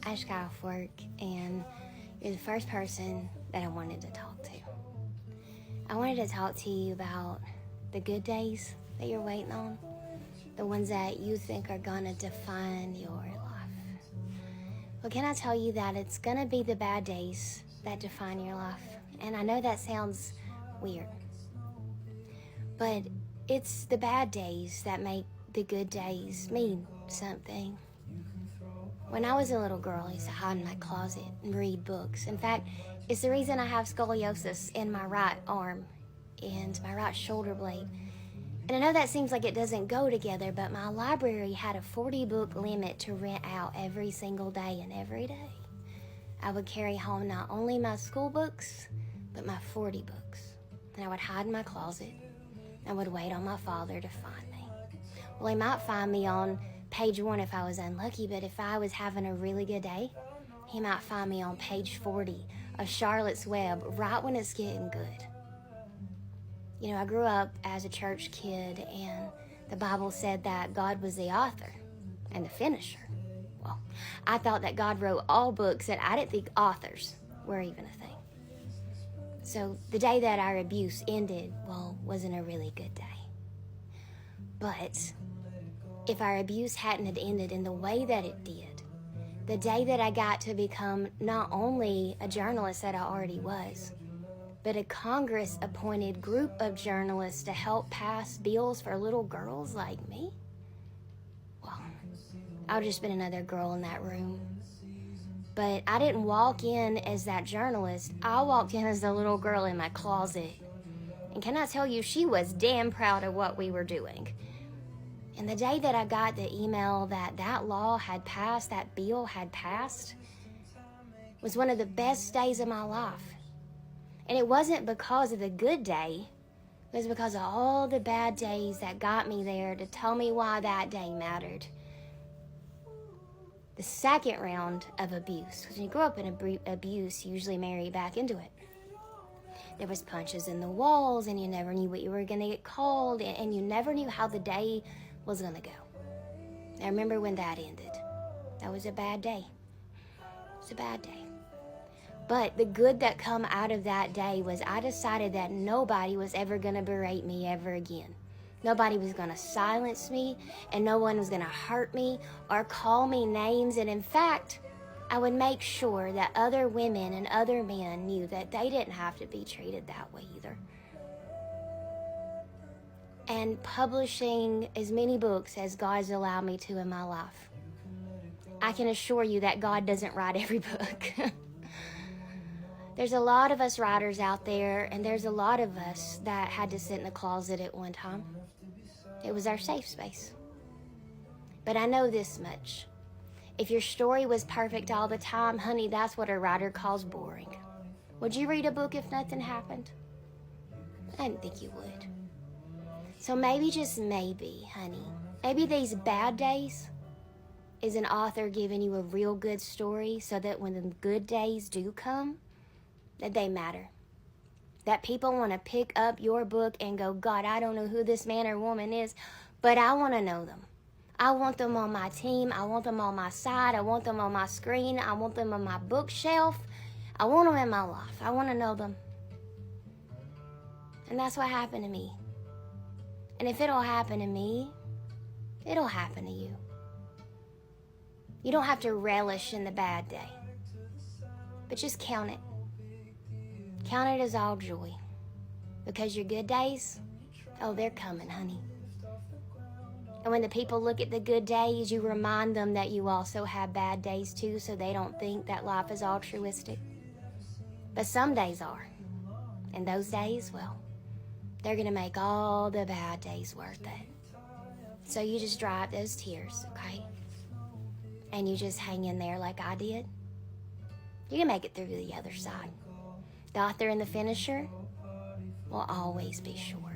I just got off work, and you're the first person that I wanted to talk to. I wanted to talk to you about the good days that you're waiting on, the ones that you think are gonna define your life. Well, can I tell you that it's gonna be the bad days that define your life? And I know that sounds weird, but it's the bad days that make the good days mean something. When I was a little girl, I used to hide in my closet and read books. In fact, it's the reason I have scoliosis in my right arm and my right shoulder blade. And I know that seems like it doesn't go together, but my library had a 40-book limit to rent out every single day, and every day I would carry home not only my school books, but my 40 books. And I would hide in my closet and would wait on my father to find me. Well, he might find me on page 1 if I was unlucky, but if I was having a really good day, he might find me on page 40 of Charlotte's Web right when it's getting good. You know, I grew up as a church kid, and the Bible said that God was the author and the finisher. Well, I thought that God wrote all books, and I didn't think authors were even a thing. So the day that our abuse ended, well, wasn't a really good day. But if our abuse hadn't had ended in the way that it did, the day that I got to become not only a journalist that I already was, but a Congress-appointed group of journalists to help pass bills for little girls like me, well, I would have just been another girl in that room. But I didn't walk in as that journalist. I walked in as the little girl in my closet. And can I tell you, she was damn proud of what we were doing. And the day that I got the email that that law had passed, that bill had passed, was one of the best days of my life. And it wasn't because of the good day. It was because of all the bad days that got me there to tell me why that day mattered. The second round of abuse, because when you grow up in abuse, you usually marry back into it. There was punches in the walls, and you never knew what you were going to get called, and you never knew how the day was going to go. I remember when that ended. That was a bad day. It was a bad day. But the good that come out of that day was I decided that nobody was ever going to berate me ever again. Nobody was going to silence me, and no one was going to hurt me or call me names. And in fact, I would make sure that other women and other men knew that they didn't have to be treated that way either. And publishing as many books as God's allowed me to in my life, I can assure you that God doesn't write every book. There's a lot of us writers out there, and there's a lot of us that had to sit in the closet at one time. It was our safe space. But I know this much. If your story was perfect all the time, honey, that's what a writer calls boring. Would you read a book if nothing happened? I didn't think you would. So maybe, just maybe, honey, maybe these bad days is an author giving you a real good story so that when the good days do come, that they matter. That people want to pick up your book and go, God, I don't know who this man or woman is, but I want to know them. I want them on my team. I want them on my side. I want them on my screen. I want them on my bookshelf. I want them in my life. I want to know them. And that's what happened to me. And if it'll happen to me, it'll happen to you. You don't have to relish in the bad day, but just count it. Count it as all joy, because your good days, oh, they're coming, honey. And when the people look at the good days, you remind them that you also have bad days too, so they don't think that life is altruistic. But some days are. And those days, well, they're going to make all the bad days worth it. So you just dry up those tears, okay? And you just hang in there like I did. You can make it through to the other side. The author and the finisher will always be sure.